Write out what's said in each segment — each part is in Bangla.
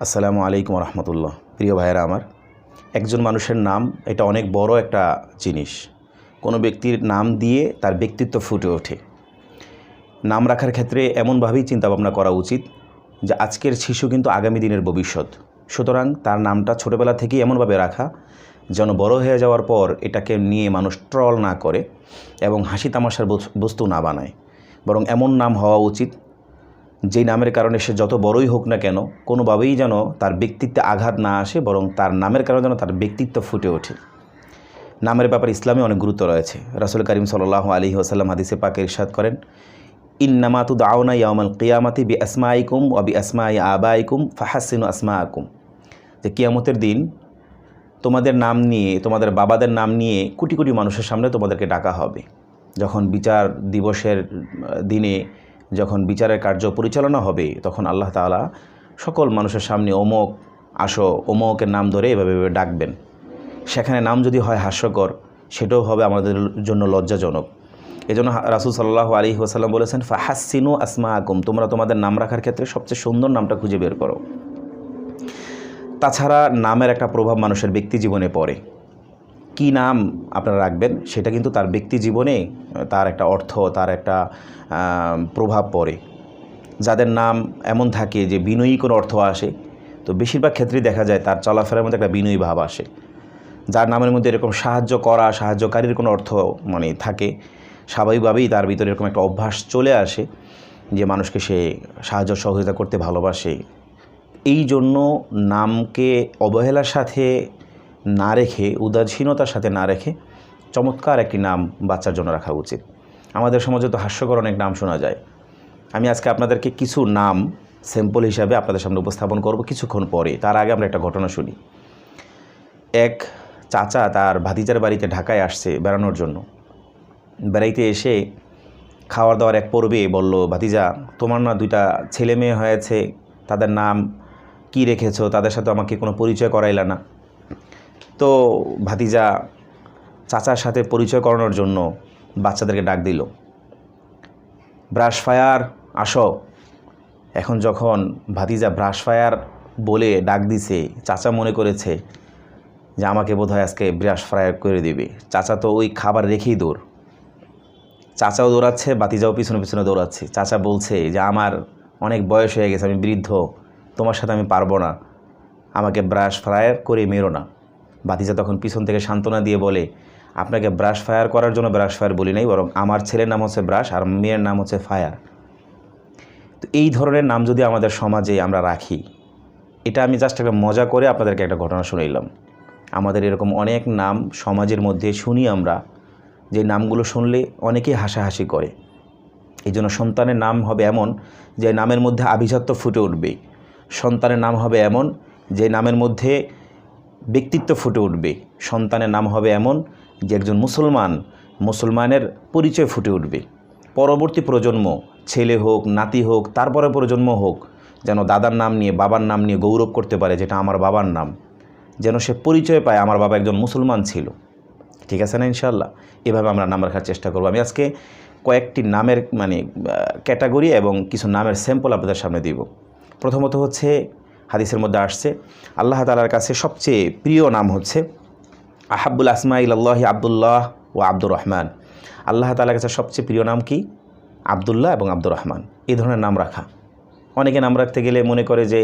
আসসালামু আলাইকুম রহমতুল্লাহ। প্রিয় ভাইয়েরা আমার, একজন মানুষের নাম এটা অনেক বড় একটা জিনিস। কোনো ব্যক্তির নাম দিয়ে তার ব্যক্তিত্ব ফুটে ওঠে। নাম রাখার ক্ষেত্রে এমনভাবেই চিন্তাভাবনা করা উচিত যে আজকের শিশু কিন্তু আগামী দিনের ভবিষ্যৎ। সুতরাং তার নামটা ছোটোবেলা থেকেই এমনভাবে রাখা যেন বড় হয়ে যাওয়ার পর এটাকে নিয়ে মানুষ ট্রল না করে এবং হাসি তামাশার বস্তু না বানায়। বরং এমন নাম হওয়া উচিত যেই নামের কারণে সে যত বড়ই হোক না কেন কোনোভাবেই যেন তার ব্যক্তিত্বে আঘাত না আসে, বরং তার নামের কারণে যেন তার ব্যক্তিত্ব ফুটে ওঠে। নামের ব্যাপারে ইসলামে অনেক গুরুত্ব রয়েছে। রাসূল করিম সাল্লাল্লাহু আলাইহি ওয়াসাল্লাম হাদিসে পাকে ইরশাদ করেন, ইন্নামা তুদআউনা ইয়াউমাল কিয়ামাতি বিআসমাইকুম ওয়া বিআসমাই আবাইকুম ফাহাসসিনু আসমাআকুম। যে কিয়ামতের দিন তোমাদের নাম নিয়ে, তোমাদের বাবাদের নাম নিয়ে কোটি কোটি মানুষের সামনে তোমাদেরকে ডাকা হবে। যখন বিচার দিবসের দিনে যখন বিচারের কার্য পরিচালনা হবে, তখন আল্লাহ তাআলা সকল মানুষের সামনে অমুক আসো, অমুকের নাম ধরে এভাবে ডাকবেন। সেখানে নাম যদি হয় হাস্যকর, সেটাও হবে আমাদের জন্য লজ্জাজনক। এজন্য রাসূল সাল্লাল্লাহু আলাইহি ওয়াসাল্লাম বলেছেন, ফাহাসসিনু আসমাআকুম, তোমরা তোমাদের নাম রাখার ক্ষেত্রে সবচেয়ে সুন্দর নামটা খুঁজে বের করো। তাছাড়া নামের একটা প্রভাব মানুষের ব্যক্তি জীবনে পড়ে। কি নাম আপনারা রাখবেন সেটা কিন্তু তার ব্যক্তি জীবনে তার একটা অর্থ, তার একটা প্রভাব পড়ে। যাদের নাম এমন থাকে যে বিনয়ী কোনো অর্থ আসে, তো বেশিরভাগ ক্ষেত্রেই দেখা যায় তার চলাফেরার মধ্যে একটা বিনয়ী ভাব আসে। যার নামের মধ্যে এরকম সাহায্য করা, সাহায্যকারীর কোনো অর্থ থাকে, স্বাভাবিকভাবেই তার ভিতরে এরকম একটা অভ্যাস চলে আসে যে মানুষকে সে সাহায্য সহযোগিতা করতে ভালোবাসে। এই জন্য নামকে অবহেলার সাথে না রেখে, উদাসীনতার সাথে না রেখে চমৎকার একটি নাম বাচ্চার জন্য রাখা উচিত। আমাদের সমাজে তো হাস্যকর অনেক নাম শোনা যায়। আমি আজকে আপনাদেরকে কিছু নাম স্যাম্পল হিসাবে আপনাদের সামনে উপস্থাপন করব কিছুক্ষণ পরে। তার আগে আমরা একটা ঘটনা শুনি। এক চাচা তার ভাতিজার বাড়িতে ঢাকায় আসছে বেড়ানোর জন্য। বেড়াইতে এসে খাওয়ার দাওয়ার এক পর্বে বলল, ভাতিজা তোমার না দুইটা ছেলে মেয়ে হয়েছে, তাদের নাম কি রেখেছো, তাদের সাথে আমাকে কোনো পরিচয় করাইলা না। তো ভাতিজা চাচার সাথে পরিচয় করানোর জন্য বাচ্চাদেরকে ডাক দিল, ব্রাশ ফায়ার আসো। এখন যখন ভাতিজা ব্রাশ ফায়ার বলে ডাক দিছে, চাচা মনে করেছে যে আমাকে বোধহয় আজকে ব্রাশ ফায়ার করে দিবে। চাচা তো ওই খাবার রেখেই দৌড়। চাচাও দৌড়াচ্ছে, ভাতিজাও পিছনে পিছনে দৌড়াচ্ছে। চাচা বলছে যে আমার অনেক বয়স হয়ে গেছে, আমি বৃদ্ধ, তোমার সাথে আমি পারবো না, আমাকে ব্রাশ ফায়ার করে মেরো না। ভাতিজা তখন পিছন থেকে সান্ত্বনা দিয়ে বলে, আপনাকে ব্রাশ ফায়ার করার জন্য ব্রাশ ফায়ার বলি নাই, বরং আমার ছেলের নাম হচ্ছে ব্রাশ আর মেয়ের নাম হচ্ছে ফায়ার। তো এই ধরনের নাম যদি আমাদের সমাজে আমরা রাখি, এটা আমি জাস্ট একটা মজা করে আপনাদেরকে একটা ঘটনা শুনাইলাম। আমাদের এরকম অনেক নাম সমাজের মধ্যে শুনি আমরা, যে নামগুলো শুনলে অনেকেই হাসাহাসি করে। এই জন্য সন্তানের নাম হবে এমন যে নামের মধ্যে আভিজাত্য ফুটে উঠবে। সন্তানের নাম হবে এমন যে নামের মধ্যে ব্যক্তিত্ব ফুটে উঠবে। সন্তানের নাম হবে এমন যে একজন মুসলমানের পরিচয় ফুটে উঠবে। পরবর্তী প্রজন্ম, ছেলে হোক, নাতি হোক, তারপরে প্রজন্ম হোক, যেন দাদার নাম নিয়ে, বাবার নাম নিয়ে গৌরব করতে পারে, যেটা আমার বাবার নাম, যেন সে পরিচয় পায় আমার বাবা একজন মুসলমান ছিল। ঠিক আছে না? ইনশাআল্লাহ এভাবে আমরা নাম রাখার চেষ্টা করব। আমি আজকে কয়েকটি নামের ক্যাটাগরি এবং কিছু নামের স্যাম্পল আপনাদের সামনে দিব। প্রথমত হচ্ছে, হাদিসের মধ্যে আসছে, আল্লাহ তাআলার কাছে সবচেয়ে প্রিয় নাম হচ্ছে আহাব্বুল আসমা ইলাল্লাহি আব্দুল্লাহ ও আব্দুর রহমান। আল্লাহ তাআলার কাছে সবচেয়ে প্রিয় নাম কি? আব্দুল্লাহ এবং আব্দুর রহমান। এই ধরনের নাম রাখা। অনেকে নাম রাখতে গেলে মনে করে যে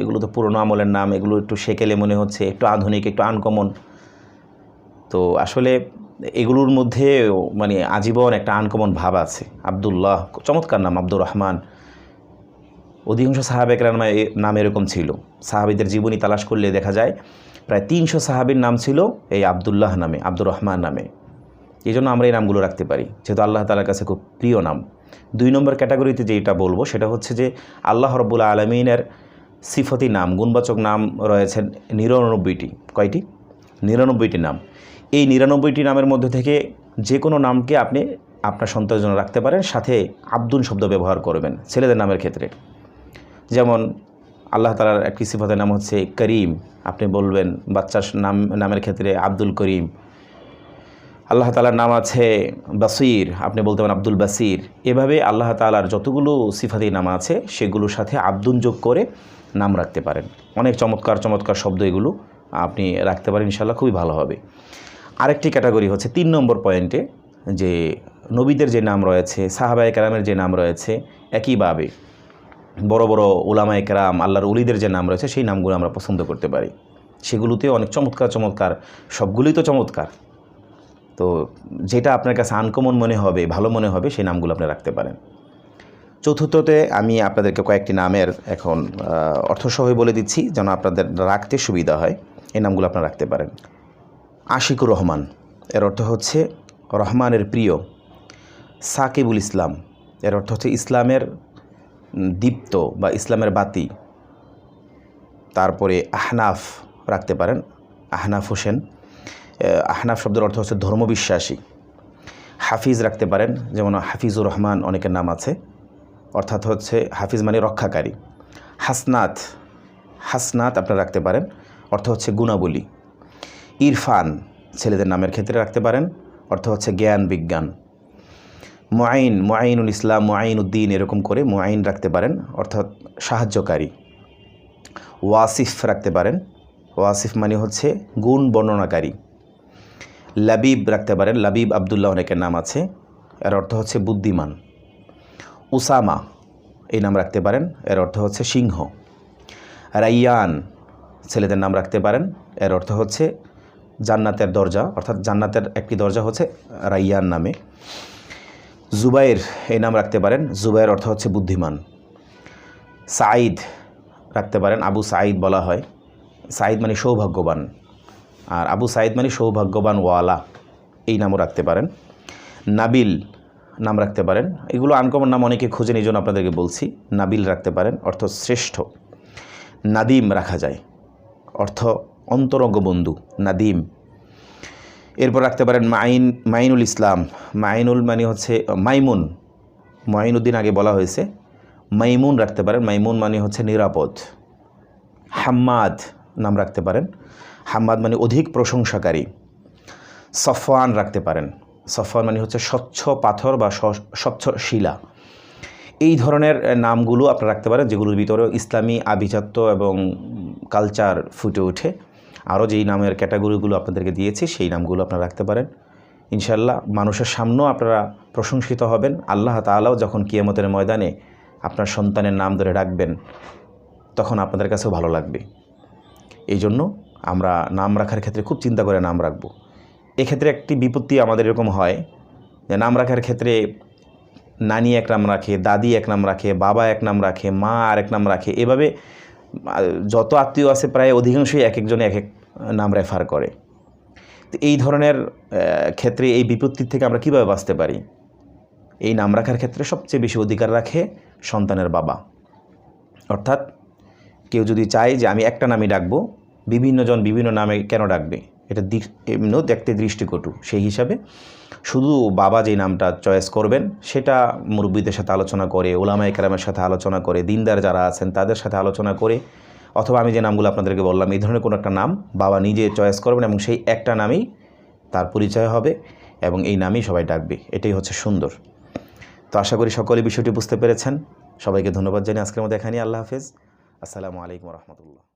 এগুলো তো পুরনো আমলের নাম, এগুলো একটু সেকেলে মনে হচ্ছে, একটু আধুনিক, একটু আনকমন। তো আসলে এগুলোর মধ্যে আজীবন একটা আনকমন ভাব আছে। আব্দুল্লাহ চমৎকার নাম, আব্দুর রহমান অধিকাংশ সাহাবেকরা নাম এরকম ছিল। সাহাবীদের জীবনী তালাশ করলে দেখা যায় প্রায় 300 সাহাবীর নাম ছিল এই আব্দুল্লাহ নামে, আব্দুর রহমান নামে। এই জন্য আমরা এই নামগুলো রাখতে পারি, যেহেতু আল্লাহ তাআলার কাছে খুব প্রিয় নাম। 2 নম্বর ক্যাটাগরিতে যেটা বলবো সেটা হচ্ছে যে আল্লাহ রাব্বুল আলামিনের সিফতি নাম, গুণবাচক নাম রয়েছে 99টি। কয়টি? 99টি নাম। এই 99টি নামের মধ্যে থেকে যে কোনো নামকে আপনি আপনার সন্তানের জন্য রাখতে পারেন, সাথে আব্দুল শব্দ ব্যবহার করবেন ছেলেদের নামের ক্ষেত্রে। যেমন আল্লাহ তাআলার একটি সিফাতের নাম হচ্ছে করিম, আপনি বলবেন বাচ্চার নামের ক্ষেত্রে আব্দুল করিম। আল্লাহ তাআলার নাম আছে বাসির, আপনি বলতে পারেন আব্দুল বাসির। এভাবে আল্লাহ তাআলার যতগুলো সিফাতি নাম আছে সেগুলোর সাথে আব্দুন যোগ করে নাম রাখতে পারেন। অনেক চমৎকার চমৎকার শব্দ এগুলো আপনি রাখতে পারেন, ইনশাআল্লাহ খুবই ভালো হবে। আরেকটি ক্যাটাগরি হচ্ছে 3 নম্বর পয়েন্টে, যে নবীদের যে নাম রয়েছে, সাহাবায়ে কেরামের যে নাম রয়েছে, একইভাবে বড় বড় উলামায়ে কেরাম, আল্লাহর ওলিদের যে নাম রয়েছে সেই নামগুলো আমরা পছন্দ করতে পারি। সেগুলোতে অনেক চমৎকার চমৎকার, সবগুলোই তো চমৎকার, তো যেটা আপনার কাছে আনকমন মনে হবে, ভালো মনে হবে, সেই নামগুলো আপনি রাখতে পারেন। চতুর্থতে আমি আপনাদেরকে কয়েকটি নামের এখন অর্থসহ বলে দিচ্ছি যেন আপনাদের রাখতে সুবিধা হয়। এই নামগুলো আপনারা রাখতে পারেন। আশিকুর রহমান, এর অর্থ হচ্ছে রহমানের প্রিয়। সাকিবুল ইসলাম, এর অর্থ হচ্ছে ইসলামের দীপ্ত বা ইসলামের বাতি। তারপরে আহনাফ রাখতে পারেন, আহনাফ হোসেন। আহনাফ শব্দের অর্থ হচ্ছে ধর্মবিশ্বাসী। হাফিজ রাখতে পারেন, যেমন হাফিজুর রহমান অনেকের নাম আছে, অর্থাৎ হচ্ছে হাফিজ মানে রক্ষাকারী। হাসনাত, হাসনাত আপনারা রাখতে পারেন, অর্থ হচ্ছে গুণাবলী। ইরফান ছেলেদের নামের ক্ষেত্রে রাখতে পারেন, অর্থ হচ্ছে জ্ঞান বিজ্ঞান। মুআইন, মুআইনুল ইসলাম, মুআইন উদ্দিন, এরকম করে মুআইন রাখতে পারেন, অর্থাৎ সাহায্যকারী। ওয়াসিফ রাখতে পারেন, ওয়াসিফ মানে হচ্ছে গুণ বর্ণনাকারী। লাবিব রাখতে পারেন, লাবিব আবদুল্লাহ অনেকের নাম আছে, এর অর্থ হচ্ছে বুদ্ধিমান। উসামা এই নাম রাখতে পারেন, এর অর্থ হচ্ছে সিংহ। রাইয়ান ছেলেদের নাম রাখতে পারেন, এর অর্থ হচ্ছে জান্নাতের দরজা, অর্থাৎ জান্নাতের একটি দরজা হচ্ছে রাইয়ান নামে। জুবাইর এই নাম রাখতে পারেন, জুবাইর অর্থ হচ্ছে বুদ্ধিমান। সাঈদ রাখতে পারেন, আবু সাঈদ বলা হয়, সাঈদ মানে সৌভাগ্যবান, আর আবু সাঈদ মানে সৌভাগ্যবান ওয়ালা, এই নামও রাখতে পারেন। নাবিল নাম রাখতে পারেন, এগুলো আনকমন নাম, অনেকে খুঁজেন, এই জন্য আপনাদেরকে বলছি। নাবিল রাখতে পারেন, অর্থ শ্রেষ্ঠ। নাদিম রাখা যায়, অর্থ অন্তরঙ্গ বন্ধু, নাদিম। এরপর রাখতে পারেন মাইনুল ইসলাম, মাইনুল মানে হচ্ছে মাইমুন, মুআইনুদ্দিন আগে বলা হয়েছে, মাইমুন রাখতে পারেন, মাইমুন মানে হচ্ছে নিরাপদ। হাম্মাদ নাম রাখতে পারেন, হাম্মাদ মানে অধিক প্রশংসাকারী। সফওয়ান রাখতে পারেন, সফওয়ান মানে হচ্ছে স্বচ্ছ পাথর বা স্বচ্ছ শিলা। এই ধরনের নামগুলো আপনারা রাখতে পারেন, যেগুলোর ভিতরে ইসলামী আভিজাত্য এবং কালচার ফুটে ওঠে। আরও যেই নামের ক্যাটাগরিগুলো আপনাদেরকে দিয়েছি সেই নামগুলো আপনারা রাখতে পারেন। ইনশাআল্লাহ মানুষের সামনেও আপনারা প্রশংসিত হবেন। আল্লাহ তাআলাও যখন কিয়ামতের ময়দানে আপনার সন্তানের নাম ধরে ডাকবেন, তখন আপনাদের কাছেও ভালো লাগবে। এই জন্য আমরা নাম রাখার ক্ষেত্রে খুব চিন্তা করে নাম রাখব। এক্ষেত্রে একটি বিপত্তি আমাদের এরকম হয় যে নাম রাখার ক্ষেত্রে নানি এক নাম রাখে, দাদি এক নাম রাখে, বাবা এক নাম রাখে, মা আর এক নাম রাখে, এভাবে যত আত্মীয় আছে প্রায় অধিকাংশই এক একজনে এক এক নাম রেফার করে। তো এই ধরনের ক্ষেত্রে এই বিপত্তির থেকে আমরা কীভাবে বাঁচতে পারি? এই নাম রাখার ক্ষেত্রে সবচেয়ে বেশি অধিকার রাখে সন্তানের বাবা। অর্থাৎ কেউ যদি চায় যে আমি একটা নামই ডাকবো, বিভিন্নজন বিভিন্ন নামে কেন ডাকবে, এটা এমনিও দেখতে দৃষ্টিকটু। সেই হিসাবে শুধু বাবা যেই নামটা চয়েস করবেন সেটা মুরব্বীদের সাথে আলোচনা করে, উলামায়ে কেরামের সাথে আলোচনা করে, দিনদার যারা আছেন তাদের সাথে আলোচনা করে, অথবা আমি যে নামগুলো আপনাদেরকে বললাম এই ধরনের কোনো একটা নাম বাবা নিজে চয়েস করবেন এবং সেই একটা নামই তার পরিচয় হবে এবং এই নামই সবাই ডাকবে। এটাই হচ্ছে সুন্দর। তো আশা করি সকলে বিষয়টি বুঝতে পেরেছেন। সবাইকে ধন্যবাদ জানিয়ে আজকের মতো এখানেই। আল্লাহ হাফেজ। আসসালামু আলাইকুম রহমতুল্লাহ।